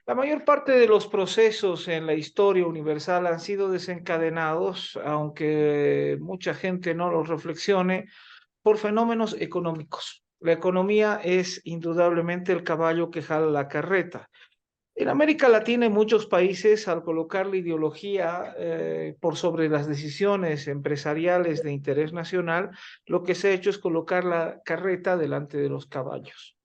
La mayor parte de los procesos en la historia universal han sido desencadenados, aunque mucha gente no los reflexione, por fenómenos económicos. La economía es indudablemente el caballo que jala la carreta. En América Latina, en muchos países, al colocar la ideología por sobre las decisiones empresariales de interés nacional, lo que se ha hecho es colocar la carreta delante de los caballos.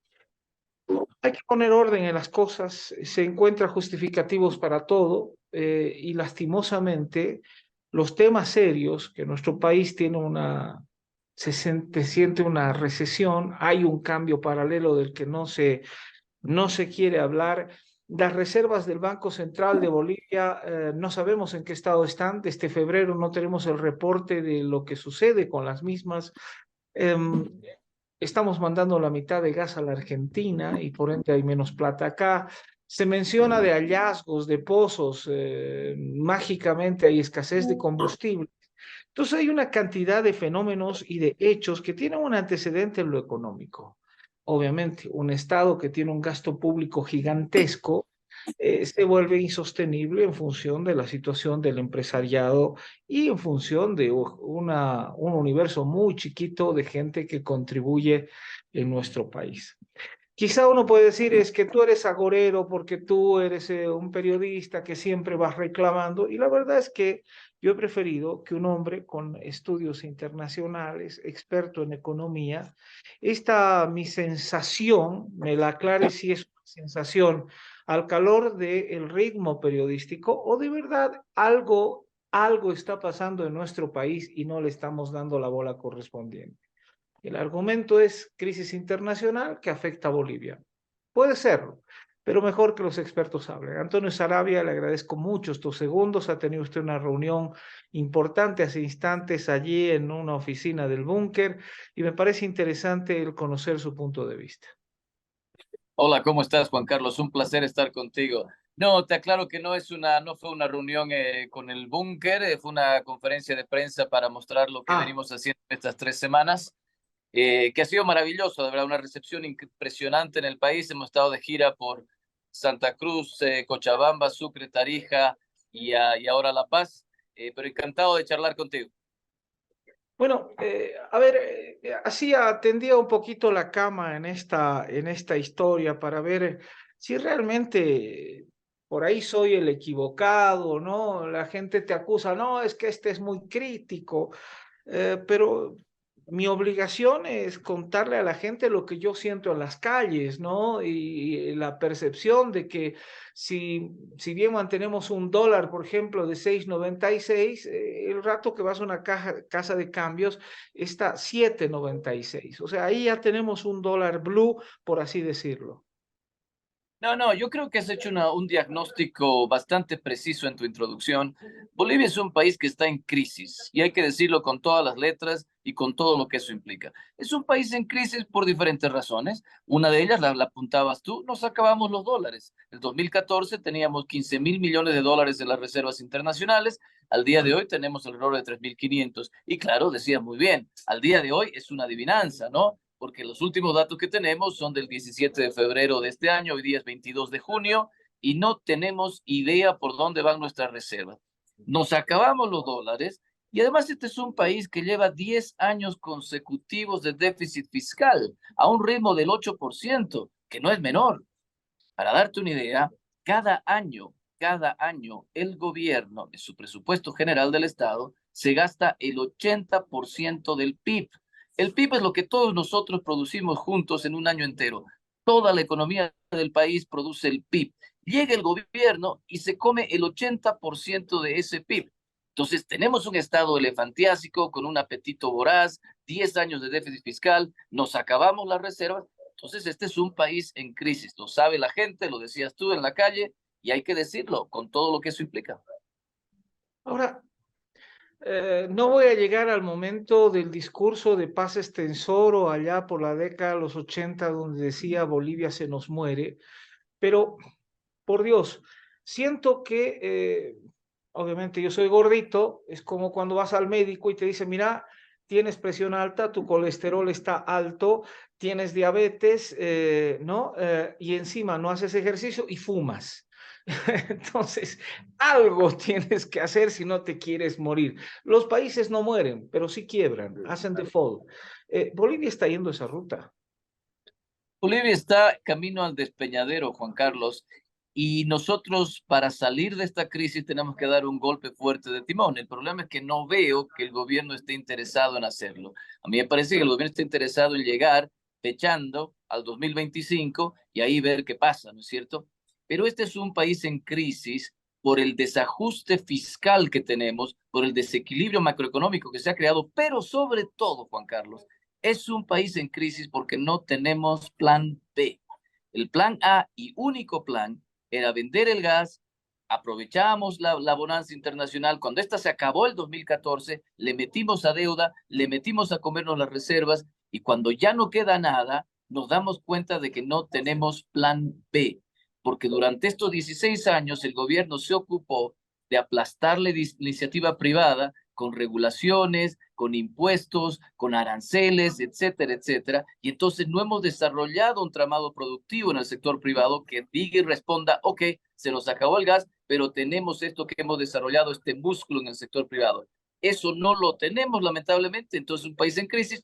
Hay que poner orden en las cosas, se encuentran justificativos para todo y lastimosamente los temas serios, que nuestro país tiene siente una recesión, hay un cambio paralelo del que no se quiere hablar. Las reservas del Banco Central de Bolivia no sabemos en qué estado están. Desde febrero no tenemos el reporte de lo que sucede con las mismas. Um, Estamos mandando la mitad de gas a la Argentina y por ende hay menos plata acá. Se menciona de hallazgos de pozos, mágicamente hay escasez de combustible. Entonces hay una cantidad de fenómenos y de hechos que tienen un antecedente en lo económico. Obviamente, un Estado que tiene un gasto público gigantesco se vuelve insostenible en función de la situación del empresariado y en función de un universo muy chiquito de gente que contribuye en nuestro país. Quizá uno puede decir es que tú eres agorero porque tú eres un periodista que siempre vas reclamando y la verdad es que yo he preferido que un hombre con estudios internacionales, experto en economía, esta mi sensación me la aclare si es una sensación al calor del ritmo periodístico o de verdad algo está pasando en nuestro país y no le estamos dando la bola correspondiente. El argumento es crisis internacional que afecta a Bolivia. Puede serlo, pero mejor que los expertos hablen. Antonio Sarabia, le agradezco mucho estos segundos. Ha tenido usted una reunión importante hace instantes allí en una oficina del búnker y me parece interesante el conocer su punto de vista. Hola, ¿cómo estás, Juan Carlos? Un placer estar contigo. No, te aclaro que no fue una reunión con el búnker, fue una conferencia de prensa para mostrar lo que Ah, venimos haciendo estas 3 semanas, que ha sido maravilloso, de verdad, una recepción impresionante en el país. Hemos estado de gira por Santa Cruz, Cochabamba, Sucre, Tarija y ahora La Paz, pero encantado de charlar contigo. bueno, a ver, así atendía un poquito la cama en esta historia para ver si realmente por ahí soy el equivocado, ¿no? La gente te acusa, no, es que este es muy crítico, pero mi obligación es contarle a la gente lo que yo siento en las calles, ¿no? Y la percepción de que si bien mantenemos un dólar, por ejemplo, de 6,96, el rato que vas a una casa de cambios está 7,96. O sea, ahí ya tenemos un dólar blue, por así decirlo. No, yo creo que has hecho un diagnóstico bastante preciso en tu introducción. Bolivia es un país que está en crisis y hay que decirlo con todas las letras y con todo lo que eso implica. Es un país en crisis por diferentes razones. Una de ellas, la apuntabas tú, nos acabamos los dólares. En 2014 teníamos 15.000 millones de dólares en las reservas internacionales. Al día de hoy tenemos alrededor de 3.500. Y claro, decías muy bien, al día de hoy es una adivinanza, ¿no? Porque los últimos datos que tenemos son del 17 de febrero de este año, hoy día es 22 de junio, y no tenemos idea por dónde van nuestras reservas. Nos acabamos los dólares, y además este es un país que lleva 10 años consecutivos de déficit fiscal, a un ritmo del 8%, que no es menor. Para darte una idea, cada año el gobierno, en su presupuesto general del Estado, se gasta el 80% del PIB. El PIB es lo que todos nosotros producimos juntos en un año entero. Toda la economía del país produce el PIB. Llega el gobierno y se come el 80% de ese PIB. Entonces, tenemos un estado elefantiásico con un apetito voraz, 10 años de déficit fiscal, nos acabamos las reservas. Entonces, este es un país en crisis, lo sabe la gente, lo decías tú en la calle, y hay que decirlo con todo lo que eso implica. Ahora, no voy a llegar al momento del discurso de Paz Extensoro allá por la década de los 80, donde decía Bolivia se nos muere, pero por Dios, siento que, obviamente yo soy gordito, es como cuando vas al médico y te dice, mira, tienes presión alta, tu colesterol está alto, tienes diabetes, ¿no? Y encima no haces ejercicio y fumas. Entonces, algo tienes que hacer si no te quieres morir. Los países no mueren, pero sí quiebran, hacen default. Bolivia está yendo esa ruta. Bolivia está camino al despeñadero, Juan Carlos, y nosotros para salir de esta crisis tenemos que dar un golpe fuerte de timón. El problema es que no veo que el gobierno esté interesado en hacerlo. A mí me parece que el gobierno está interesado en llegar fechando al 2025 y ahí ver qué pasa, ¿no es cierto? Pero este es un país en crisis por el desajuste fiscal que tenemos, por el desequilibrio macroeconómico que se ha creado, pero sobre todo, Juan Carlos, es un país en crisis porque no tenemos plan B. El plan A y único plan era vender el gas, aprovechamos la bonanza internacional, cuando esta se acabó el 2014, le metimos a deuda, le metimos a comernos las reservas y cuando ya no queda nada, nos damos cuenta de que no tenemos plan B, porque durante estos 16 años el gobierno se ocupó de aplastar la iniciativa privada con regulaciones, con impuestos, con aranceles, etcétera, etcétera. Y entonces no hemos desarrollado un tramado productivo en el sector privado que diga y responda, ok, se nos acabó el gas, pero tenemos esto que hemos desarrollado, este músculo en el sector privado. Eso no lo tenemos, lamentablemente. Entonces, un país en crisis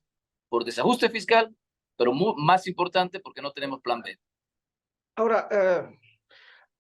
por desajuste fiscal, pero más importante porque no tenemos plan B. Ahora,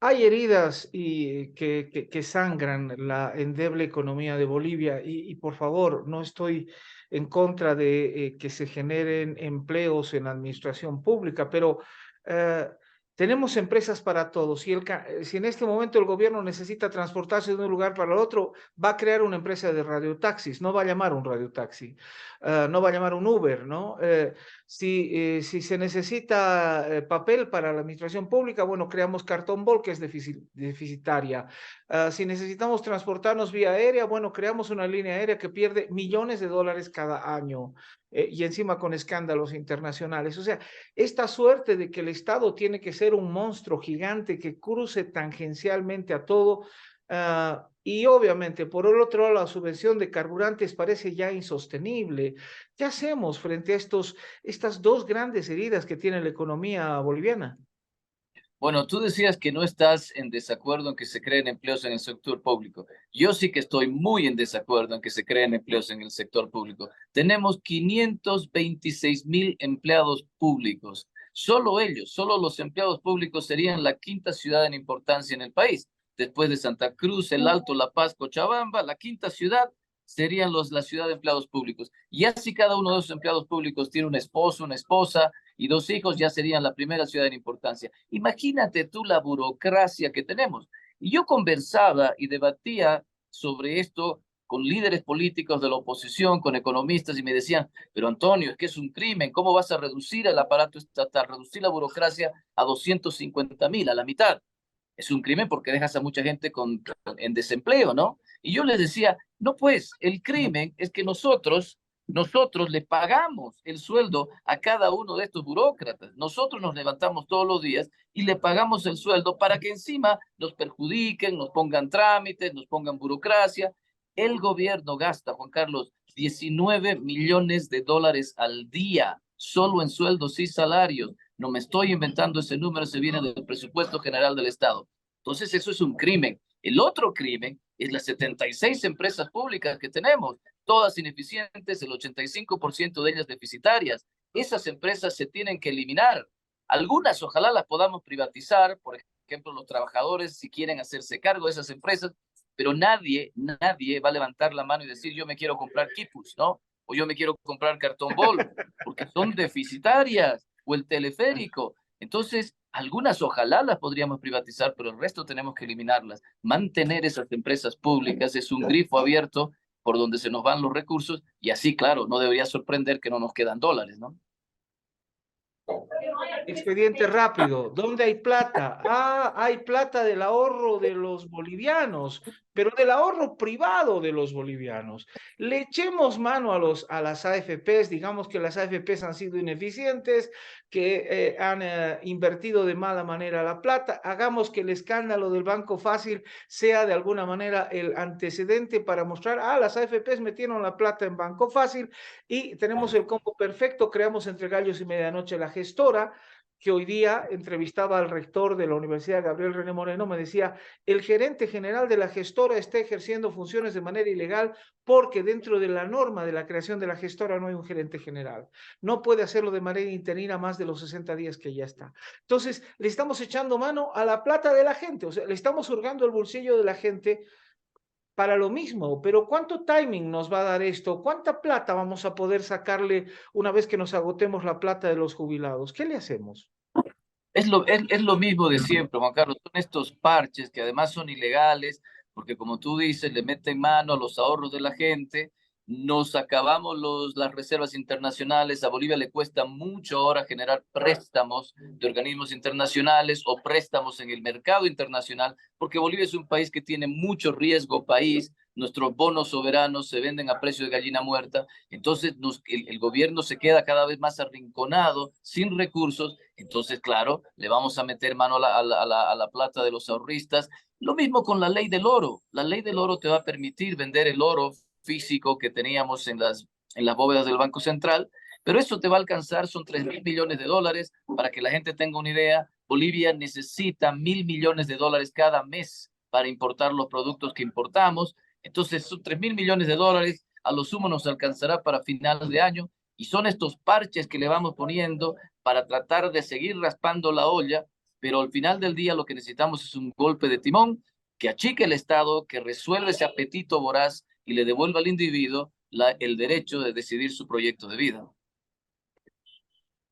hay heridas que sangran la endeble economía de Bolivia y por favor, no estoy en contra de que se generen empleos en la administración pública, pero eh, tenemos empresas para todos. Si en este momento el gobierno necesita transportarse de un lugar para el otro, va a crear una empresa de radiotaxis, no va a llamar un radiotaxi, no va a llamar un Uber, ¿no? Si se necesita papel para la administración pública, bueno, creamos Cartón Bol, que es deficitaria. Si necesitamos transportarnos vía aérea, bueno, creamos una línea aérea que pierde millones de dólares cada año y encima con escándalos internacionales. O sea, esta suerte de que el Estado tiene que ser un monstruo gigante que cruce tangencialmente a todo. Y obviamente, por el otro lado, la subvención de carburantes parece ya insostenible. ¿Qué hacemos frente a estas dos grandes heridas que tiene la economía boliviana? Bueno, tú decías que no estás en desacuerdo en que se creen empleos en el sector público. Yo sí que estoy muy en desacuerdo en que se creen empleos en el sector público. Tenemos 526.000 empleados públicos. Solo ellos, solo los empleados públicos serían la quinta ciudad en importancia en el país. Después de Santa Cruz, El Alto, La Paz, Cochabamba, la quinta ciudad serían la ciudad de empleados públicos. Y así cada uno de esos empleados públicos tiene un esposo, una esposa, y dos hijos, ya serían la primera ciudad en importancia. Imagínate tú la burocracia que tenemos. Y yo conversaba y debatía sobre esto con líderes políticos de la oposición, con economistas, y me decían, pero Antonio, es que es un crimen, ¿cómo vas a reducir el aparato estatal, reducir la burocracia a 250.000, a la mitad? Es un crimen porque dejas a mucha gente en desempleo, ¿no? Y yo les decía, no, pues el crimen es que nosotros le pagamos el sueldo a cada uno de estos burócratas. Nosotros nos levantamos todos los días y le pagamos el sueldo para que encima nos perjudiquen, nos pongan trámites, nos pongan burocracia. El gobierno gasta, Juan Carlos, 19 millones de dólares al día solo en sueldos y salarios. No me estoy inventando ese número, se viene del presupuesto general del Estado. Entonces, eso es un crimen. El otro crimen es las 76 empresas públicas que tenemos, todas ineficientes, el 85% de ellas deficitarias. Esas empresas se tienen que eliminar. Algunas ojalá las podamos privatizar, por ejemplo, los trabajadores si quieren hacerse cargo de esas empresas, pero nadie va a levantar la mano y decir yo me quiero comprar Kipus, ¿no? O yo me quiero comprar Cartón Bol, porque son deficitarias, o el teleférico. Entonces, algunas ojalá las podríamos privatizar, pero el resto tenemos que eliminarlas. Mantener esas empresas públicas es un grifo abierto por donde se nos van los recursos y así, claro, no debería sorprender que no nos quedan dólares, ¿no? Expediente rápido. ¿Dónde hay plata? Ah, hay plata del ahorro de los bolivianos, pero del ahorro privado de los bolivianos. Le echemos mano a las AFPs, digamos que las AFPs han sido ineficientes, que han invertido de mala manera la plata. Hagamos que el escándalo del Banco Fácil sea de alguna manera el antecedente para mostrar, las AFPs metieron la plata en Banco Fácil y tenemos el combo perfecto, creamos entre gallos y medianoche la gestora que hoy día entrevistaba al rector de la Universidad, Gabriel René Moreno, me decía, el gerente general de la gestora está ejerciendo funciones de manera ilegal porque dentro de la norma de la creación de la gestora no hay un gerente general. No puede hacerlo de manera interina más de los 60 días que ya está. Entonces, le estamos echando mano a la plata de la gente, o sea, le estamos hurgando el bolsillo de la gente para lo mismo, pero ¿cuánto timing nos va a dar esto? ¿Cuánta plata vamos a poder sacarle una vez que nos agotemos la plata de los jubilados? ¿Qué le hacemos? Es lo mismo de siempre, Juan Carlos. Son estos parches que además son ilegales, porque como tú dices, le meten mano a los ahorros de la gente, nos acabamos las reservas internacionales, a Bolivia le cuesta mucho ahora generar préstamos de organismos internacionales o préstamos en el mercado internacional, porque Bolivia es un país que tiene mucho riesgo país, nuestros bonos soberanos se venden a precio de gallina muerta, entonces el gobierno se queda cada vez más arrinconado, sin recursos. Entonces, claro, le vamos a meter mano a la plata de los ahorristas. Lo mismo con la ley del oro. La ley del oro te va a permitir vender el oro físico que teníamos en las bóvedas del Banco Central, pero eso te va a alcanzar, son 3.000 millones de dólares. Para que la gente tenga una idea, Bolivia necesita 1.000 millones de dólares cada mes para importar los productos que importamos. Entonces, son 3.000 millones de dólares, a lo sumo nos alcanzará para final de año, y son estos parches que le vamos poniendo para tratar de seguir raspando la olla, pero al final del día lo que necesitamos es un golpe de timón que achique el Estado, que resuelva ese apetito voraz y le devuelva al individuo el derecho de decidir su proyecto de vida.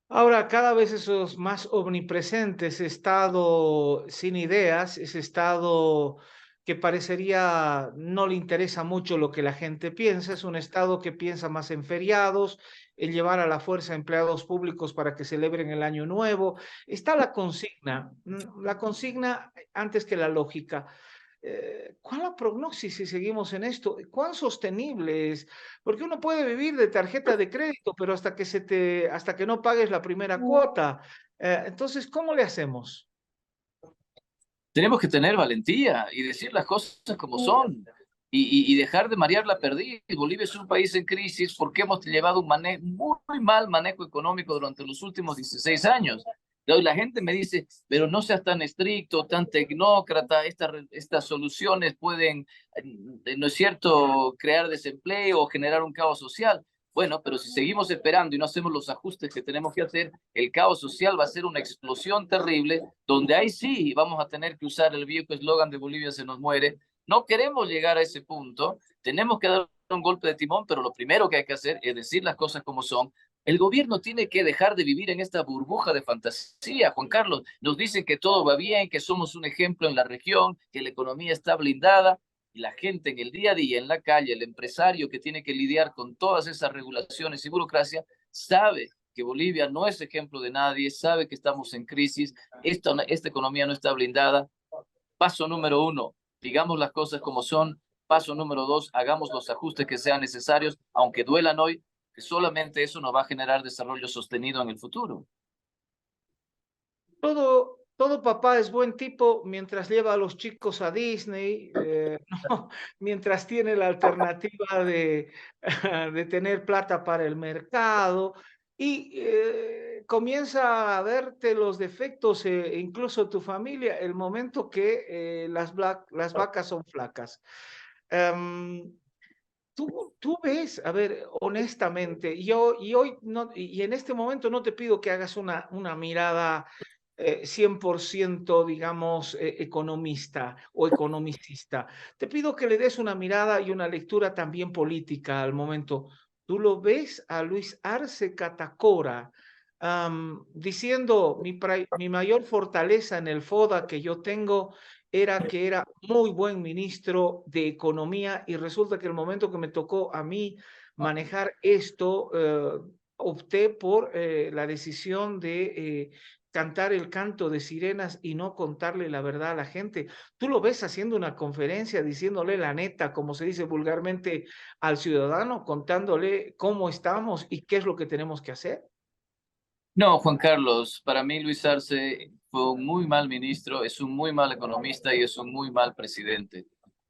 Ahora, cada vez eso es más omnipresente, ese estado sin ideas, ese estado que parecería no le interesa mucho lo que la gente piensa, es un estado que piensa más en feriados, en llevar a la fuerza empleados públicos para que celebren el año nuevo. Está la consigna antes que la lógica. ¿Cuál es la prognosis si seguimos en esto? ¿Cuán sostenible es? Porque uno puede vivir de tarjeta de crédito, pero hasta que no pagues la primera cuota. Entonces, ¿cómo le hacemos? Tenemos que tener valentía y decir las cosas como son y dejar de marear la perdiz. Bolivia es un país en crisis porque hemos llevado un muy mal manejo económico durante los últimos 16 años. Y la gente me dice, pero no seas tan estricto, tan tecnócrata, estas soluciones pueden, no es cierto, crear desempleo o generar un caos social. Bueno, pero si seguimos esperando y no hacemos los ajustes que tenemos que hacer, el caos social va a ser una explosión terrible, donde ahí sí vamos a tener que usar el viejo eslogan de Bolivia se nos muere. No queremos llegar a ese punto, tenemos que dar un golpe de timón, pero lo primero que hay que hacer es decir las cosas como son. El gobierno tiene que dejar de vivir en esta burbuja de fantasía. Juan Carlos, nos dicen que todo va bien, que somos un ejemplo en la región, que la economía está blindada, y la gente en el día a día, en la calle, el empresario que tiene que lidiar con todas esas regulaciones y burocracia, sabe que Bolivia no es ejemplo de nadie, sabe que estamos en crisis, esta economía no está blindada. Paso número uno, digamos las cosas como son. Paso número dos, hagamos los ajustes que sean necesarios, aunque duelan hoy, que solamente eso nos va a generar desarrollo sostenido en el futuro. Todo papá es buen tipo mientras lleva a los chicos a Disney, no, mientras tiene la alternativa de tener plata para el mercado y comienza a verte los defectos, incluso tu familia, el momento que las vacas son flacas. Um, tú ves, a ver, honestamente, y hoy no, y en este momento no te pido que hagas una mirada 100%, digamos, economista o economicista. Te pido que le des una mirada y una lectura también política al momento. Tú lo ves a Luis Arce Catacora diciendo mi mayor fortaleza en el FODA que yo tengo era que era muy buen ministro de Economía y resulta que el momento que me tocó a mí manejar esto, opté por la decisión de cantar el canto de sirenas y no contarle la verdad a la gente. Tú lo ves haciendo una conferencia, diciéndole la neta, como se dice vulgarmente, al ciudadano, contándole cómo estamos y qué es lo que tenemos que hacer. No, Juan Carlos, para mí Luis Arce fue un muy mal ministro, es un muy mal economista y es un muy mal presidente.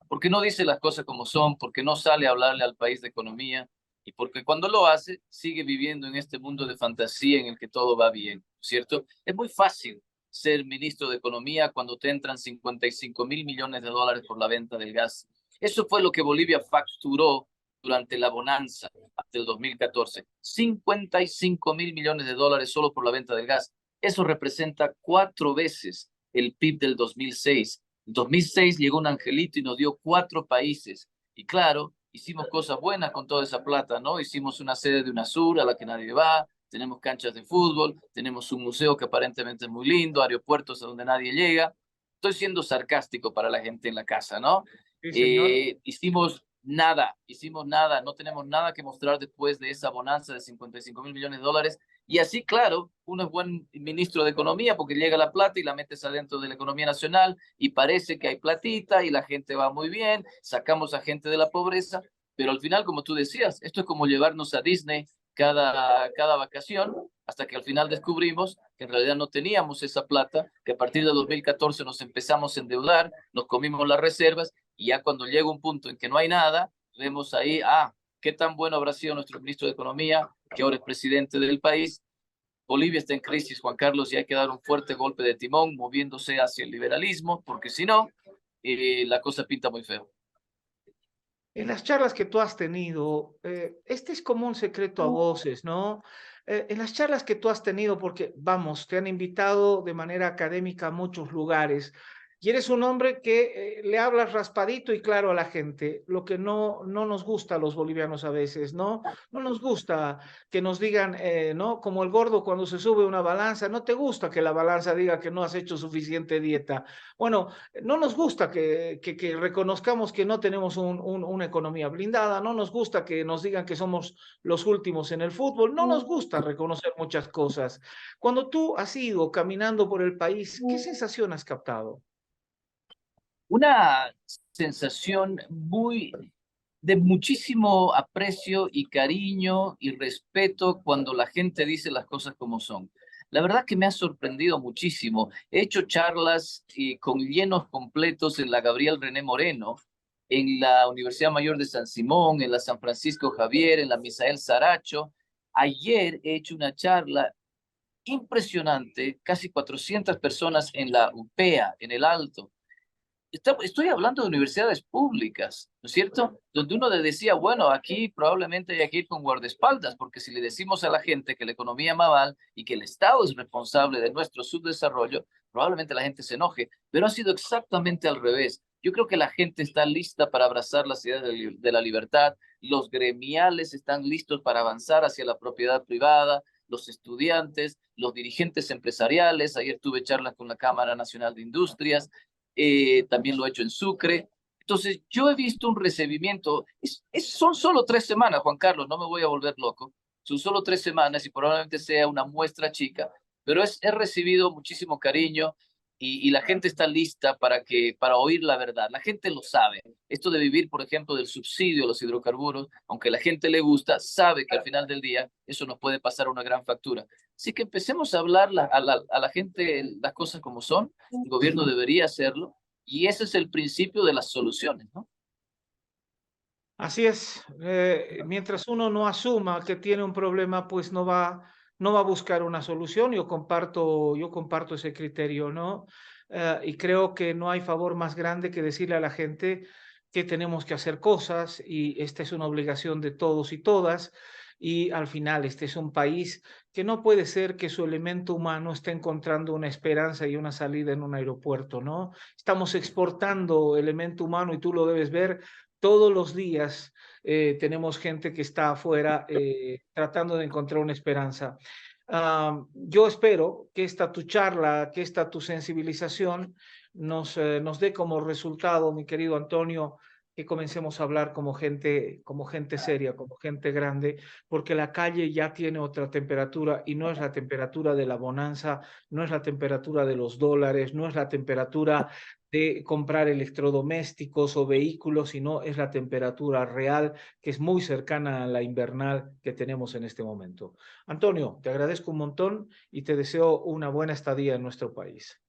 Porque no dice las cosas como son, porque no sale a hablarle al país de economía y porque cuando lo hace sigue viviendo en este mundo de fantasía en el que todo va bien, ¿cierto? Es muy fácil ser ministro de Economía cuando te entran 55.000 millones de dólares por la venta del gas. Eso fue lo que Bolivia facturó durante la bonanza del 2014. 55.000 millones de dólares solo por la venta del gas. Eso representa 4 veces el PIB del 2006. En 2006 llegó un angelito y nos dio 4 países. Y claro, hicimos cosas buenas con toda esa plata, ¿no? Hicimos una sede de UNASUR a la que nadie va, tenemos canchas de fútbol, tenemos un museo que aparentemente es muy lindo, aeropuertos a donde nadie llega. Estoy siendo sarcástico para la gente en la casa, ¿no? Sí, señor. Hicimos nada, no tenemos nada que mostrar después de esa bonanza de 55.000 millones de dólares. Y así, claro, uno es buen ministro de Economía porque llega la plata y la metes adentro de la economía nacional y parece que hay platita y la gente va muy bien, sacamos a gente de la pobreza, pero al final, como tú decías, esto es como llevarnos a Disney cada vacación, hasta que al final descubrimos que en realidad no teníamos esa plata, que a partir de 2014 nos empezamos a endeudar, nos comimos las reservas y ya cuando llega un punto en que no hay nada, vemos ahí, qué tan bueno habrá sido nuestro ministro de Economía, que ahora es presidente del país. Bolivia está en crisis, Juan Carlos, y hay que dar un fuerte golpe de timón, moviéndose hacia el liberalismo, porque si no, la cosa pinta muy feo. En las charlas que tú has tenido, este es como un secreto a voces, ¿no? En las charlas que tú has tenido, porque vamos, te han invitado de manera académica a muchos lugares y eres un hombre que le hablas raspadito y claro a la gente, lo que no nos gusta a los bolivianos a veces, ¿no? No nos gusta que nos digan, ¿no? Como el gordo cuando se sube una balanza, no te gusta que la balanza diga que no has hecho suficiente dieta. Bueno, no nos gusta que reconozcamos que no tenemos una economía blindada, no nos gusta que nos digan que somos los últimos en el fútbol, no nos gusta reconocer muchas cosas. Cuando tú has ido caminando por el país, ¿qué sensación has captado? Una sensación de muchísimo aprecio y cariño y respeto cuando la gente dice las cosas como son. La verdad que me ha sorprendido muchísimo. He hecho charlas con llenos completos en la Gabriel René Moreno, en la Universidad Mayor de San Simón, en la San Francisco Javier, en la Misael Saracho. Ayer he hecho una charla impresionante, casi 400 personas en la UPEA, en el Alto. Estoy hablando de universidades públicas, ¿no es cierto? Donde uno le decía, bueno, aquí probablemente hay que ir con guardaespaldas, porque si le decimos a la gente que la economía va mal y que el Estado es responsable de nuestro subdesarrollo, probablemente la gente se enoje, pero ha sido exactamente al revés. Yo creo que la gente está lista para abrazar las ideas de la libertad, los gremiales están listos para avanzar hacia la propiedad privada, los estudiantes, los dirigentes empresariales. Ayer tuve charlas con la Cámara Nacional de Industrias, también lo he hecho en Sucre. Entonces, yo he visto un recibimiento, son solo 3 semanas, Juan Carlos, no me voy a volver loco, son solo 3 semanas y probablemente sea una muestra chica, pero he recibido muchísimo cariño y la gente está lista para oír la verdad. La gente lo sabe. Esto de vivir, por ejemplo, del subsidio a los hidrocarburos, aunque a la gente le gusta, sabe que al final del día eso nos puede pasar una gran factura. Así que empecemos a hablar a la gente las cosas como son. El gobierno debería hacerlo y ese es el principio de las soluciones, ¿no? Así es, mientras uno no asuma que tiene un problema, pues no va a buscar una solución. Yo comparto ese criterio, ¿no? Y creo que no hay favor más grande que decirle a la gente que tenemos que hacer cosas y esta es una obligación de todos y todas. Y al final, este es un país que no puede ser que su elemento humano esté encontrando una esperanza y una salida en un aeropuerto, ¿no? Estamos exportando elemento humano y tú lo debes ver todos los días. Tenemos gente que está afuera tratando de encontrar una esperanza. Yo espero que esta tu charla, que esta tu sensibilización nos dé como resultado, mi querido Antonio, que comencemos a hablar como gente seria, como gente grande, porque la calle ya tiene otra temperatura y no es la temperatura de la bonanza, no es la temperatura de los dólares, no es la temperatura de comprar electrodomésticos o vehículos, sino es la temperatura real que es muy cercana a la invernal que tenemos en este momento. Antonio, te agradezco un montón y te deseo una buena estadía en nuestro país.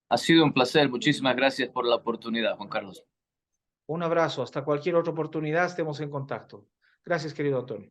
Ha sido un placer. Muchísimas gracias por la oportunidad, Juan Carlos. Un abrazo, hasta cualquier otra oportunidad estemos en contacto. Gracias, querido Antonio.